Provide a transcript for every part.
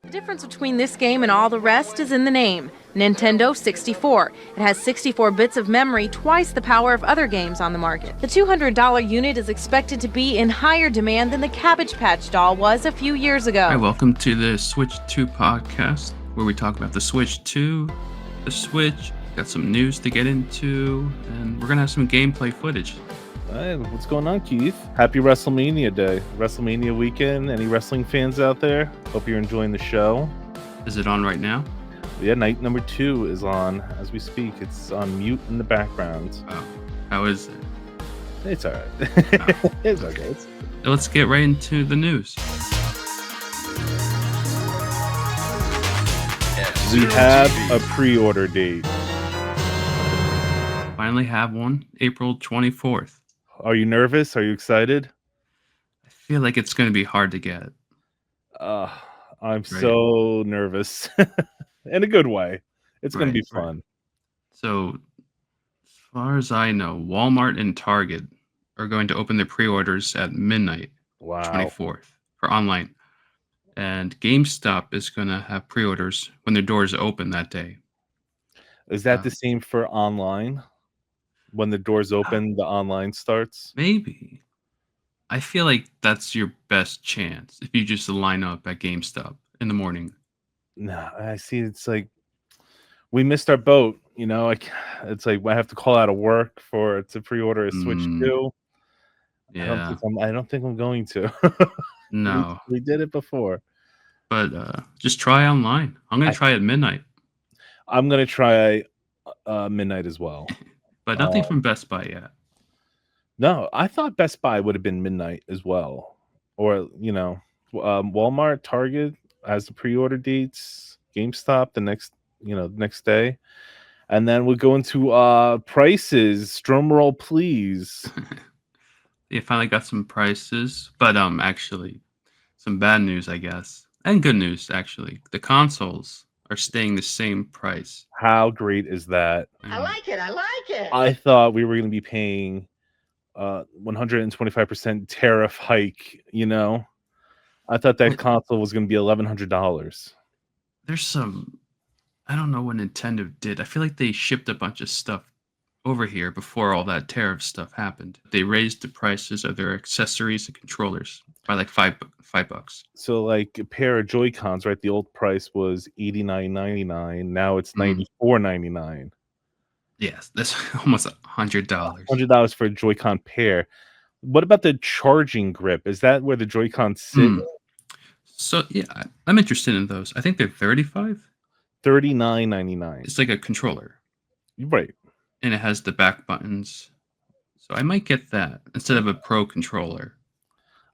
The difference between this game and all the rest is in the name, Nintendo 64. It has 64 bits of memory, twice the power of other games on the market. The $200 unit is expected to be in higher demand than the Cabbage Patch doll was a few years ago. Hi, welcome to the Switch 2 podcast, where we talk about the Switch 2, the Switch, got some news to get into, and we're going to have some gameplay footage. Hey, what's going on, Keith? Happy WrestleMania Day. WrestleMania weekend. Any wrestling fans out there? Hope you're enjoying the show. Is it on right now? Yeah, night number 2 is on as we speak. It's on mute in the background. Oh, how is it? It's all right. It's okay. Let's get right into the news. We have a pre-order date. Finally have one, April 24th. Are you nervous? Are you excited? I feel like it's going to be hard to get. I'm so nervous. In a good way. It's going to be fun. So, as far as I know, Walmart and Target are going to open their pre-orders at midnight, 24th, for online. And GameStop is going to have pre-orders when their doors open that day. Is that the same for online? When the doors open, the online starts? Maybe. I feel like that's your best chance if you just line up at GameStop in the morning. No, I see. It's like we missed our boat. You know, it's like I have to call out of work to pre-order a Switch 2. Yeah, I don't think I'm going to. No, we did it before. But just try online. I'm gonna try at midnight. I'm gonna try midnight as well. But nothing from Best Buy yet. No, I thought Best Buy would have been midnight as well, or Walmart, Target has the pre-order dates. GameStop the next day, and then we'll go into prices. Drum roll, please. Yeah, finally got some prices, but actually, some bad news, I guess, and good news actually. The consoles are staying the same price. How great is that? I like it. I thought we were going to be paying 125% tariff hike. I thought that console was going to be $1,100. There's some, I don't know what Nintendo did. I feel like they shipped a bunch of stuff over here before all that tariff stuff happened. They raised the prices of their accessories and controllers by like $5. So like a pair of Joy-Cons, right? The old price was $89.99. Now it's $94.99. Yes, that's almost $100. $100 for a Joy-Con pair. What about the charging grip? Is that where the Joy-Cons sit? So yeah, I'm interested in those. I think they're $35. $39.99. It's like a controller, right? And it has the back buttons. So I might get that instead of a Pro controller.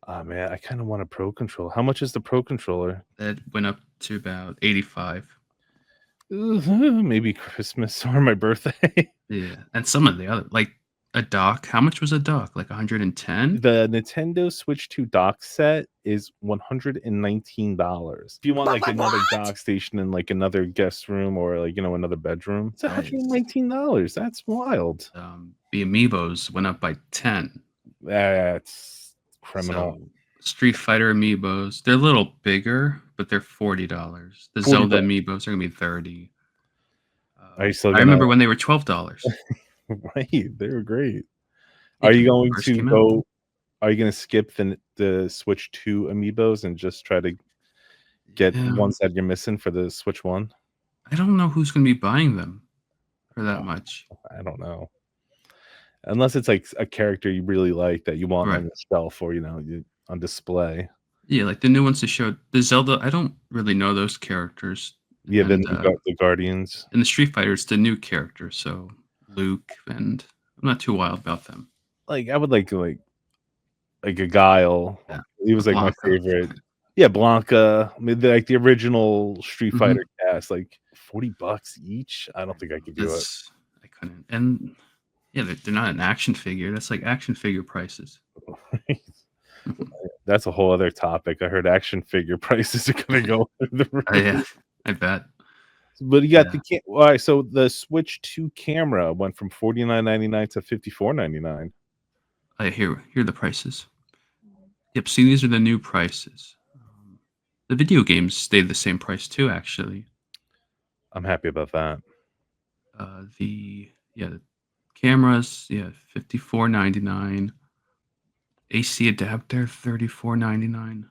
Oh man, I kind of want a Pro controller. How much is the Pro controller? That went up to about $85. Maybe Christmas or my birthday. Yeah, and some of the other, like a dock. How much was a dock? Like 110? The Nintendo Switch 2 dock set is $119. If you want like another dock station in like another guest room or like another bedroom, it's $119. That's wild. The amiibos went up by 10. That's criminal. So, Street Fighter amiibos, they're a little bigger, but they're $40. The Zelda amiibos are gonna be $30. I remember when they were $12. Right, they were great. Are you going to skip the Switch 2 amiibos and just try to get ones that you're missing for the Switch 1? I don't know who's going to be buying them for that much. I don't know. Unless it's like a character you really like that you want on the shelf or on display. Yeah, like the new ones they showed. The Zelda, I don't really know those characters. Yeah, then the Guardians. And the Street Fighter, it's the new character, so Luke, and I'm not too wild about them. Like I would like a Guile. Yeah. He was like Blanca. My favorite. Yeah, Blanca. Like the original Street Fighter cast, like $40 each. I don't think I could do it. I couldn't. And yeah, they're not an action figure. That's like action figure prices. That's a whole other topic. I heard action figure prices are going to go through the roof. Oh, yeah, I bet. But you got all right. So the Switch 2 camera went from $49.99 to $54.99. Here are the prices. Yep. See, these are the new prices. The video games stayed the same price too, actually. I'm happy about that. The cameras, $54.99. AC adapter, $34.99.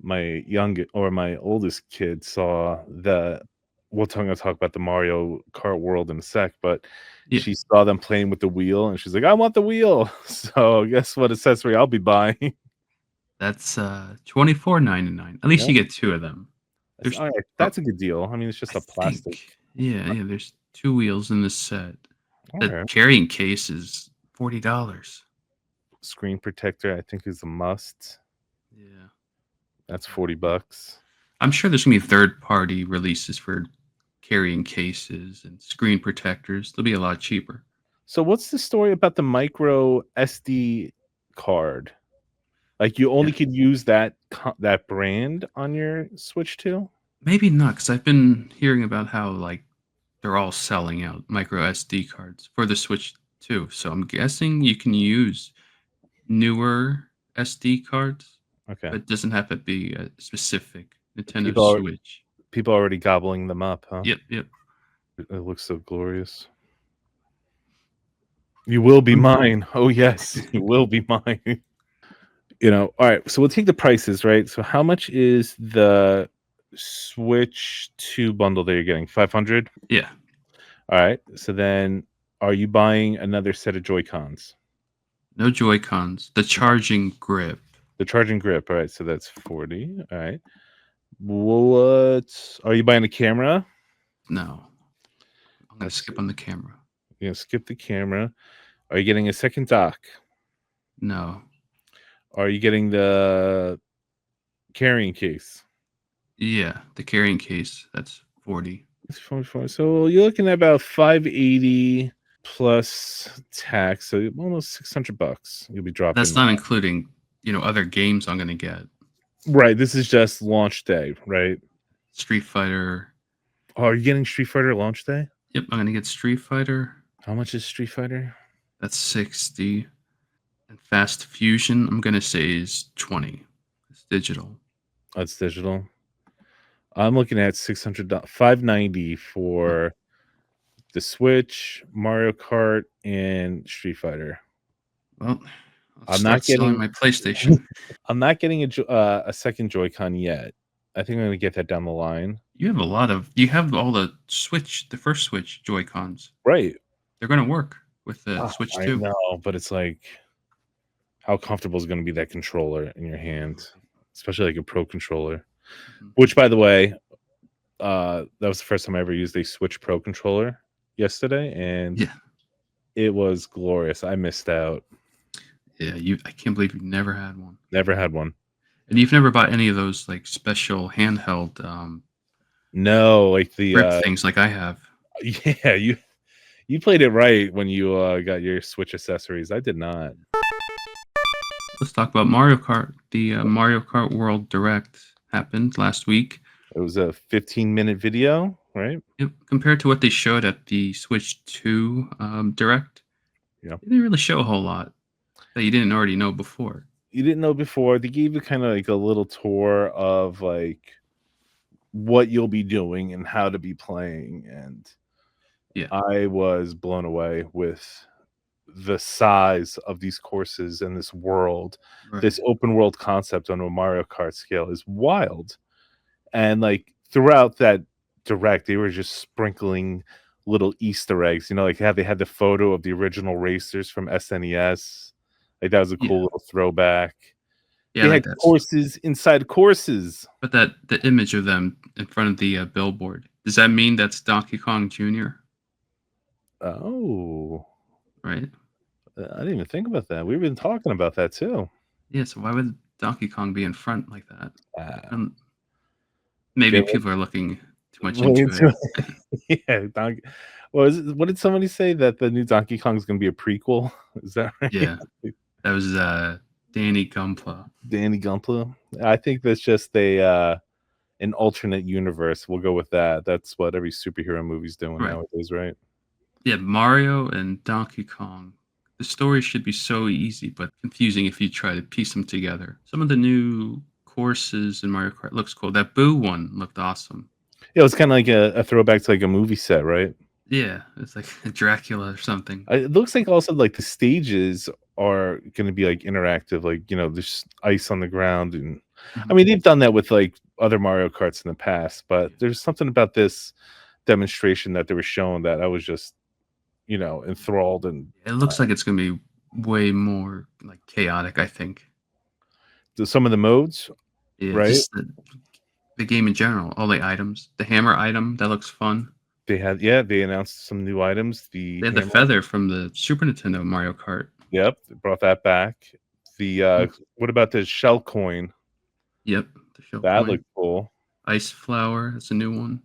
My oldest kid saw I'm gonna talk about the Mario Kart world in a sec, but Yeah, she saw them playing with the wheel and she's like, I want the wheel. So guess what accessory I'll be buying? that's $24.99. At least Yeah, you get two of them. There's, all right. oh, That's a good deal. I mean, it's I just a plastic. think, yeah. There's two wheels in this set. All The right. carrying case is $40. Screen protector, I think, is a must. Yeah, That's $40. I'm sure there's gonna be third-party releases for carrying cases and screen protectors. They'll be a lot cheaper. So what's the story about the micro SD card? Like you only Yeah. could use that brand on your Switch 2? Maybe not, because I've been hearing about how like they're all selling out micro SD cards for the Switch too. So I'm guessing you can use newer SD cards, Okay. but it doesn't have to be a specific Nintendo People are Switch. people are already gobbling them up, huh? Yep. It looks so glorious. You will be mine. Oh yes, you will be mine. All right. So we'll take the prices, right? So how much is the Switch 2 bundle that you're getting? 500? Yeah. All right. So then are you buying another set of Joy-Cons? No Joy-Cons. The charging grip. The charging grip. All right. So that's 40. All right. What are you buying a camera? No. I'm gonna skip on the camera. You're gonna skip the camera. Are you getting a second dock? No. Are you getting the carrying case? Yeah, the carrying case. That's 40. So you're looking at about 580 plus tax, so almost $600. You'll be dropping. That's not including, other games I'm gonna get. Right. This is just launch day, right? Street Fighter. Oh, are you getting Street Fighter launch day? Yep, I'm gonna get Street Fighter. How much is Street Fighter? That's 60. And Fast Fusion, I'm gonna say is 20. It's digital. That's digital. I'm looking at $590 for the Switch, Mario Kart, and Street Fighter. Well, I'm not getting my PlayStation. I'm not getting a second Joy-Con yet. I think I'm gonna get that down the line. You have all the first Switch Joy-Cons. Right. They're gonna work with the Switch 2. I know, but it's like, how comfortable is going to be that controller in your hand, especially like a Pro controller? Mhm. Which, by the way, that was the first time I ever used a Switch Pro controller yesterday, and it was glorious. I missed out. Yeah, I can't believe you've never had one. Never had one. And you've never bought any of those like special handheld No, like the grip things like I have. Yeah, you played it right when you got your Switch accessories. I did not. Let's talk about Mario Kart. The Mario Kart World Direct happened last week. It was a 15-minute video, right? Yep. Compared to what they showed at the Switch 2 Direct, Yeah, they didn't really show a whole lot that you didn't already know before. You didn't know before. They gave you kind of like a little tour of like what you'll be doing and how to be playing, and I was blown away with the size of these courses and this world. Right. This open world concept on a Mario Kart scale is wild. And like throughout that direct, they were just sprinkling little Easter eggs, like how they had the photo of the original racers from SNES. Like that was a cool little throwback. They had courses inside courses. But the image of them in front of the billboard, does that mean that's Donkey Kong Jr.? Oh. Right. I didn't even think about that. We've been talking about that too. Yeah, so why would Donkey Kong be in front like that? Maybe people are looking too much into it. Yeah, what did somebody say, that the new Donkey Kong is going to be a prequel? Is that right? Yeah, that was Danny Gunpla. Danny Gunpla. I think that's just an alternate universe. We'll go with that. That's what every superhero movie's doing nowadays, right? Yeah, Mario and Donkey Kong The story should be so easy, but confusing if you try to piece them together. Some of the new courses in Mario Kart looks cool. That Boo one looked awesome. Yeah, it was kind of like a throwback to like a movie set, right? Yeah, it's like Dracula or something. It looks like also like the stages are going to be like interactive, like there's ice on the ground, and I Mhm. mean they've done that with like other Mario Karts in the past, but Yeah. there's something about this demonstration that they were showing that I was just enthralled, and It looks like it's gonna be way more like chaotic, I think. some of the modes, Yeah, right? just the game in general, all the items. The hammer item, that looks fun. They announced some new items. The They had the hammer, feather from the Super Nintendo Mario Kart. yep, they brought that back. The Mm. what about the shell coin? Yep, the shell That coin. looked cool. Ice flower, that's a new one.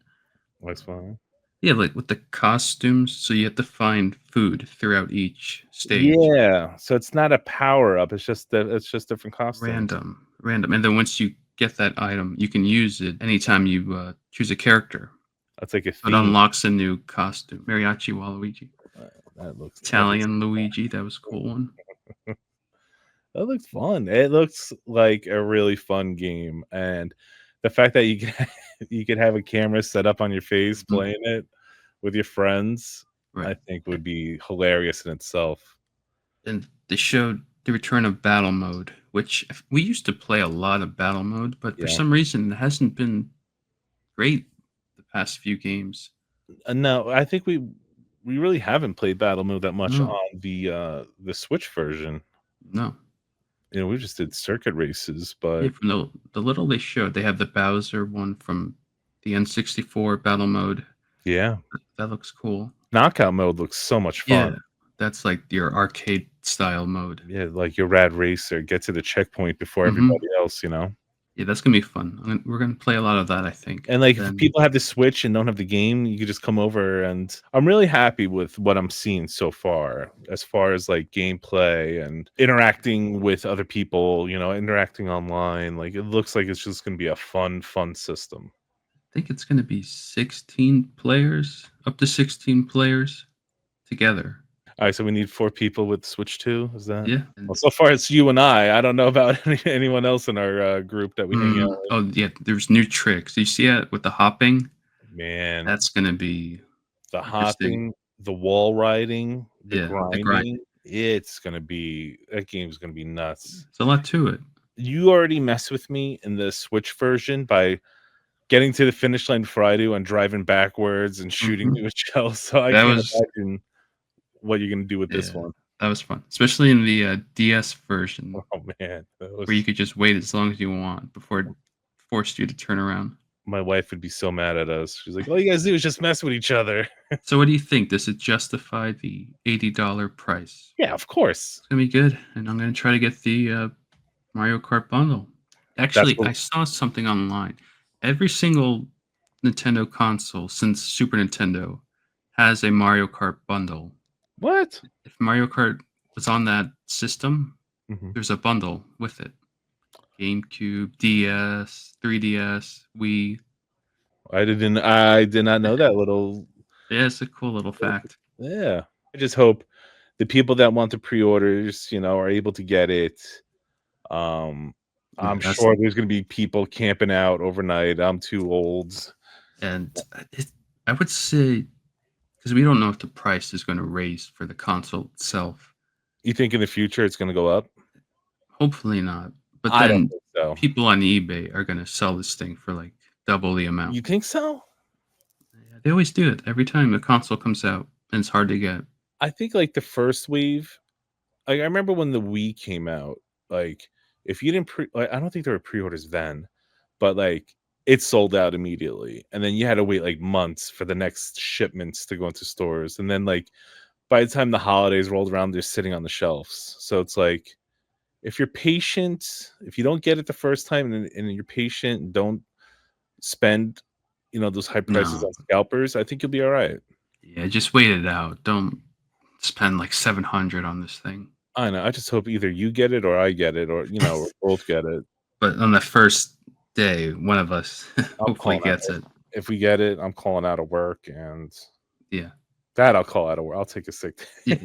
Nice one. Yeah, like with the costumes, so you have to find food throughout each stage. Yeah, so it's not a power up. It's just different costumes. Random. And then once you get that item, you can use it anytime you choose a character. That's like a It theme. unlocks a new costume. Mariachi Waluigi. That looks Italian Luigi, that was a cool one. that looks fun. It looks like a really fun game, and the fact that you can you could have a camera set up on your face Mhm. playing it with your friends, I Right. think would be hilarious in itself. And they showed the return of battle mode, which we used to play a lot of battle mode, but for Yeah. some reason it hasn't been great the past few games. No, I think we really haven't played battle mode that much No, on the Switch version. no. We just did circuit races, Yeah, but from the little they showed, they have the Bowser one from the N64 battle mode. yeah, That looks cool. knockout mode looks so much fun. Yeah, that's like your arcade style mode. Yeah, like your rad racer, get to the checkpoint before Mhm. everybody else. Yeah, that's gonna be fun. We're gonna play a lot of that, I think. And like if Then people have the Switch and don't have the game, you could just come over, and I'm really happy with what I'm seeing so far as like gameplay and interacting with other people, interacting online. Like it looks like it's just gonna be a fun system. I think it's gonna be 16 players, up to 16 players together. All right, so we need 4 people with Switch 2. Is that? Yeah. Well, so far it's you and I. I don't know about anyone else in our group that we hang out with. Oh yeah, there's new tricks. You see it with the hopping? Man, That's gonna be the interesting. hopping, the wall riding, the Yeah, the grind. grinding. That game's gonna be nuts. There's a lot to it. You already messed with me in the Switch version by getting to the finish line before I do and driving backwards and shooting Mhm. me with shells. So I That can't was imagine what you're gonna do with this yeah, one. that was fun, especially in the DS version Oh man, where you could just wait as long as you want before it forced you to turn around. my wife would be so mad at us. She's like, "All you guys do is just mess with each other." So what do you think? Does it justify the $80 price? Yeah, of course. It's gonna be good, and I'm gonna try to get the Mario Kart bundle. That's Actually, what I saw something online. Every single Nintendo console since Super Nintendo has a Mario Kart bundle. what? If Mario Kart was on that system, Mhm. there's a bundle with it. GameCube, DS, 3DS, Wii. I did not know that little. Yeah, it's a cool little fact. Yeah. I just hope the people that want the pre-orders, are able to get it. Yeah, I'm sure there's going to be people camping out overnight. I'm too old. and I would say because we don't know if the price is going to raise for the console itself. You think in the future it's going to go up? Hopefully not. But I don't then think so. people on eBay are going to sell this thing for like double the amount. You think so? Yeah, they always do it every time the console comes out, and it's hard to get. I think like the first wave, like I remember when the Wii came out, like if you didn't I don't think there were pre-orders then, but like it sold out immediately. And then you had to wait like months for the next shipments to go into stores. And then like by the time the holidays rolled around, they're sitting on the shelves. So it's like if you're patient, if you don't get it the first time and you're patient and don't spend, those high prices No, on scalpers, I think you'll be all right. yeah, just wait it out. Don't spend like 700 on this thing. I know. I just hope either you get it or I get it, or we both get it. But on the first day, one of us I'm hopefully calling out. gets it. If we get it, I'm calling out of work, and Yeah. That I'll call out of work. I'll take a sick day.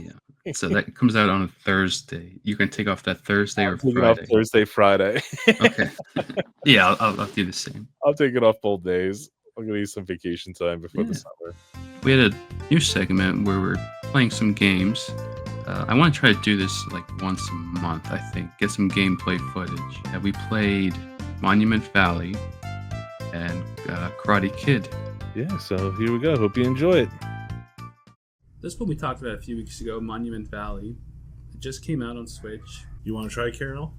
Yeah. So that comes out on a Thursday. You can take off that Thursday or Take it off Friday. Thursday, Friday. Okay. Yeah, I'll do the same. I'll take it off both days. I'm gonna use some vacation time before the Yeah. summer. We had a new segment where we're playing some games. I want to try to do this like once a month, I think. Get some gameplay footage. We played Monument Valley and Karate Kid. Yeah, so here we go. Hope you enjoy it. This is what we talked about a few weeks ago, Monument Valley. It just came out on Switch. You want to try, Carol?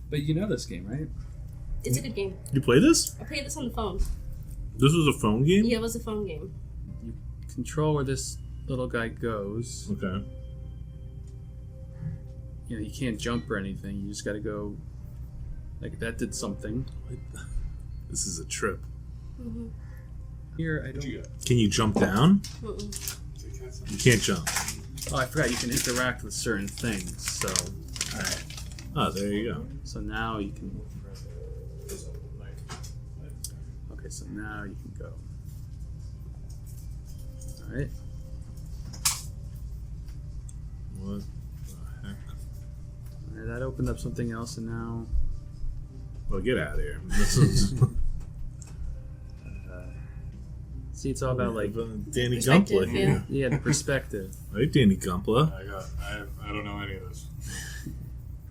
But you know this game, right? It's a good game. You play this? I played this on the phone. This was a phone game? Yeah, it was a phone game. You control where this little guy goes. Okay. You know, you can't jump or anything. You just got to go. Like that did something. This is a trip. Mm-hmm. Here, I don't. Can you jump down? Mm-mm. You can't jump. Oh, I forgot. You can interact with certain things. So, Alright. Oh, there you go. so now you can. Okay, so now you can go. All right. What the heck? All right, that opened up something else, and now. Well, get out of here. This is See, it's all about like. Danny Perspective, Gumpla yeah. here. Yeah, the perspective. Right, Danny Gumpla. I don't know any of this.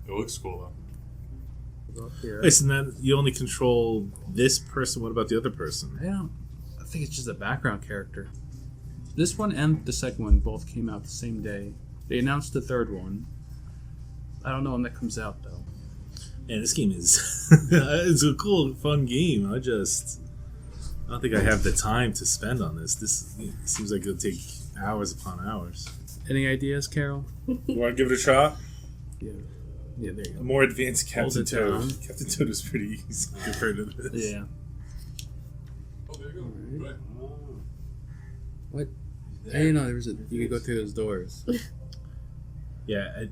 It looks cool Go up here. Wait, so then you only control this person. What about the other person? I think it's just a background character. This one and the second one both came out the same day. They announced the third one. I don't know when that comes out though. Man, this game is it's a cool, fun game. I don't think I have the time to spend on this. This seems like it'll take hours upon hours. Any ideas, Carol? You want to give it a shot? Yeah. Yeah, there you A go. more advanced Captain it Toad. down. Captain Toad is pretty easy compared to this. Yeah. Oh, there you go. Alright. Right. What? I didn't know there was you could go through those doors. Yeah,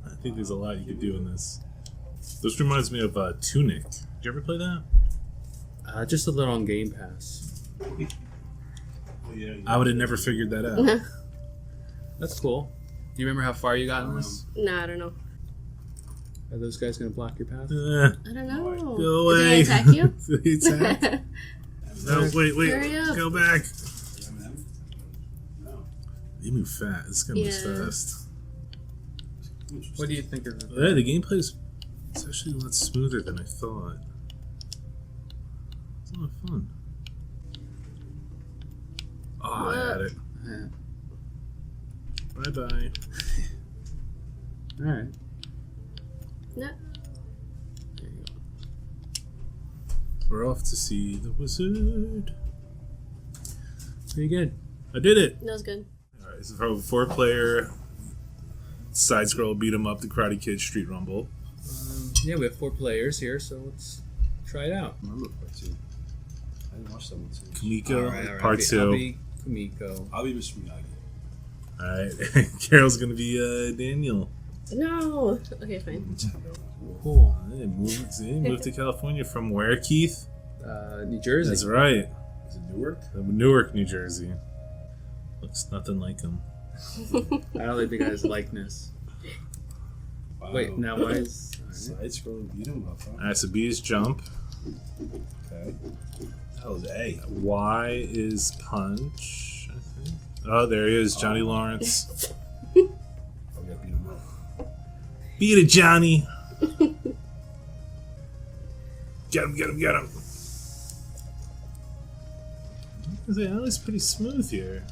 I think there's a lot you could do in this. This reminds me of Tunic. Did you ever play that? Just a little on Game Pass. Oh, yeah. I would have never figured that out. That's cool. Do you remember how far you got in this? Nah, I don't know. Are those guys gonna block your path? I don't know. Go Did away. they attack you? They attack? No, wait, Hurry up. go back. No. You move fast. This guy moves Yeah. fast. What do you think of the Yeah, the gameplay is it's actually a lot smoother than I thought. It's a lot of fun. Oh, I had it. Yeah. Bye bye. All right. No. There you go. We're off to see the wizard. Pretty good. I did it. That was good. Alright, so for a 4-player side scroll beat 'em up, the Karate Kid Street Rumble. Yeah, we have 4 players here, so let's try it out. I remember part 2. I didn't watch that one too. Kamiko, All right. part 2. I'll be Kamiko. I'll be Mr. Miyagi. Alright, Carol's gonna be Daniel. No. Okay, fine. Cool. He moved to California from where, Keith? New Jersey. That's right. Is it Newark? Newark, New Jersey. Looks nothing like him. I don't think the guy's likeness. Wow. Wait, now why is... Side scrolling beat 'em up, huh? Alright, so B is jump. Okay. That was A. Y is punch, I think. Oh, there he is, Johnny Lawrence. Oh, we gotta beat 'em up. Beat it, Johnny! Get him, get him, get him! That was pretty smooth here.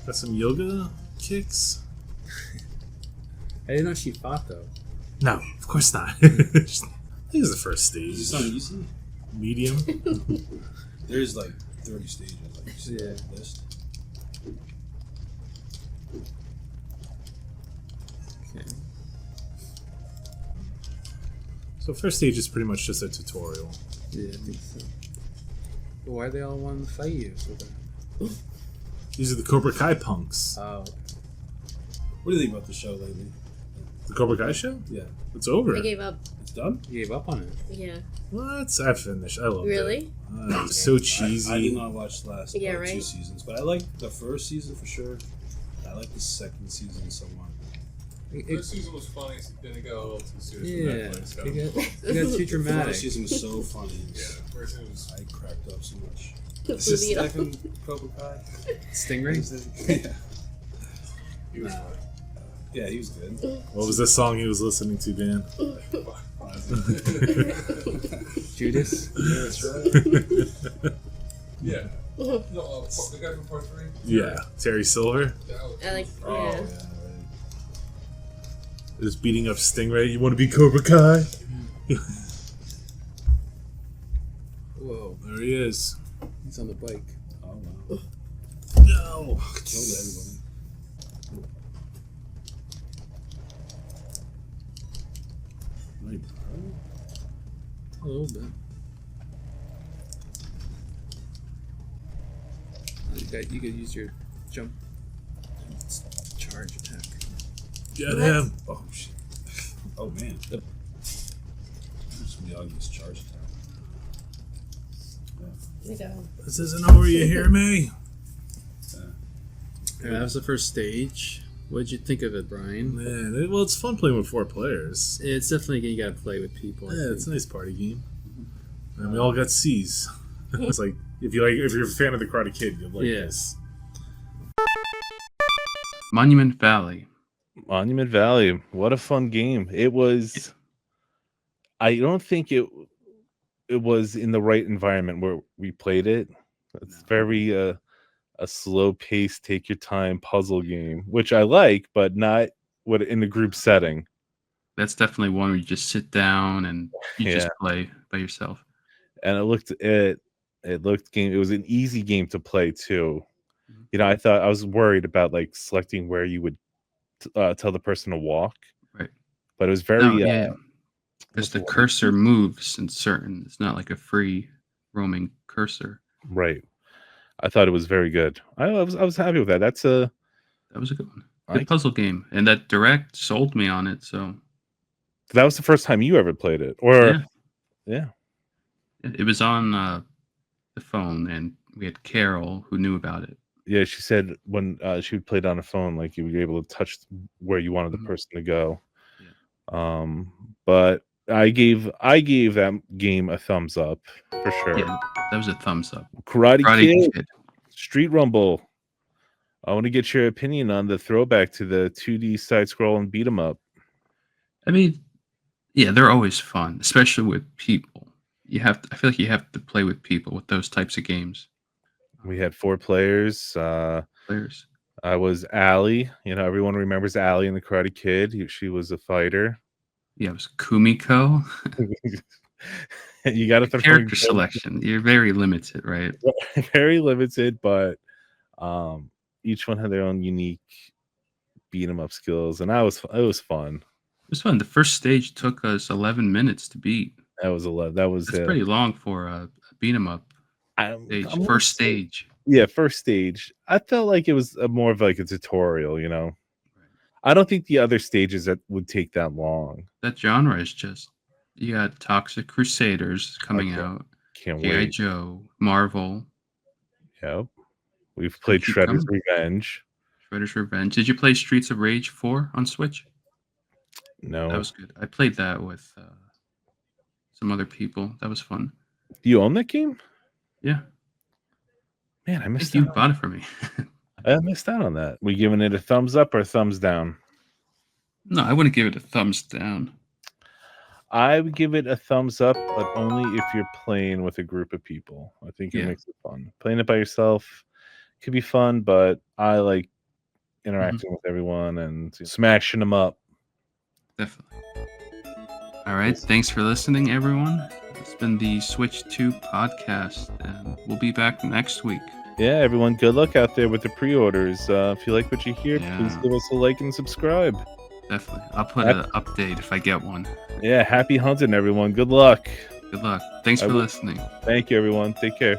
Got some yoga kicks. I didn't know she fought, though. No, of course not. This is the first Is this stage. on easy? Medium. There's like 30 stages. Like you see Yeah. that list. Okay. So first stage is pretty much just a tutorial. Yeah, I think so. But why they all want to fight you so bad? These are the Cobra Kai punks. Oh, What do you think about the show lately? The Cobra Kai show? Yeah. It's over. I gave up. It's done? You gave up on it. Yeah. What? I finished. I loved Really? it. It was so cheesy. I did not watch the last Yeah, 2 right? seasons, but I like the first season for sure. I like the second season somewhat. First season was funny, then it got a little too serious. Yeah, For Netflix, so. it got too The dramatic. first season was so funny. Yeah, first season was. I cracked up so much. Is Is this Stefan Cobra Kai? Stingray? Yeah. He was Nah. funny. Yeah, he was good. What was the song he was listening to, Dan? Judas? Yeah, that's right. Yeah. No, the guy from part 3? Yeah, Terry Silver That was, I like. Oh, Yeah. yeah, right. is beating up Stingray. You want to be Cobra Kai? Whoa, There he is. he's on the bike. Oh, wow. No. Killed everybody. Right. A little bit. You could use your jump charge attack. Get him. Oh, shit. Oh, man. Yep. That's the obvious charge attack. There you go. This isn't over. You hear me? Yeah, that was the first stage. What did you think of it, Brian? Man, well, it's fun playing with 4 players. It's definitely a game you gotta play with people. I Yeah, it's a think. nice party game. And we all got C's. It's like if you're a fan of the Karate Kid, you'll like Yeah. this. Monument Valley. Monument Valley. What a fun game. It was. I don't think it was in the right environment where we played it. It's very a slow paced, take your time puzzle game, which I like, but not what in a group setting. That's definitely one where you just sit down and you just Yeah. play by yourself. And it looked game. It was an easy game to play too. Mhm. You know, I was worried about like selecting where you would tell the person to walk, Right. but it was very No, yeah. Because what's the the word? cursor moves in certain. It's not like a free roaming cursor. right. I thought it was very good. I was happy with that. That's a That was a good one. I- Good puzzle game. And that direct sold me on it. So that was the first time you ever played it, or yeah. it was on the phone, and we had Carol who knew about it. Yeah, she said when she would play it on a phone, like you would be able to touch where you wanted the Mhm. person to go. But I gave that game a thumbs up for sure. Yeah, that was a thumbs up. Karate Karate Kid, Kid. Street Rumble. I want to get your opinion on the throwback to the 2D side scroll and beat 'em up. I mean, yeah, they're always fun, especially with people. I feel like you have to play with people with those types of games. We had 4 players. Players. I was Allie. You know, everyone remembers Allie in the Karate Kid. She was a fighter. Yeah, it was Kumiko. You got to throw Character selection. You're very limited, right? very limited, but each one had their own unique beat 'em up skills, and it was fun. It was fun. The first stage took us 11 minutes to beat. That was 11. That was That's pretty long for a beat 'em up stage. I'm First stage. Yeah, first stage. I felt like it was more of like a tutorial, you know. I don't think the other stages that would take that long. That genre is just, you got Toxic Crusaders coming Okay. out, Can't G.I. wait. Joe, Marvel, Yep. We've played keep Shredder's coming. Revenge. Shredder's Revenge. Did you play Streets of Rage 4 on Switch? No. That was good. I played that with some other people. That was fun. Do you own that game? Yeah. Man, I I missed think you out. bought it for me. I missed out on that. We giving it a thumbs up or thumbs down? No, I wouldn't give it a thumbs down. I would give it a thumbs up, but only if you're playing with a group of people. I think it Yeah. makes it fun. Playing it by yourself could be fun, but I like interacting with everyone and smashing them up. Definitely. All right. Thanks for listening, everyone. It's been the Switch 2 podcast, and we'll be back next week. Yeah, everyone, good luck out there with the pre-orders. If you like what you hear, please Yeah. give us a like and subscribe. Definitely. I'll put an update if I get one. Yeah, happy hunting, everyone. Good luck. Good luck. Thanks I for will- listening. Thank you, everyone. Take care.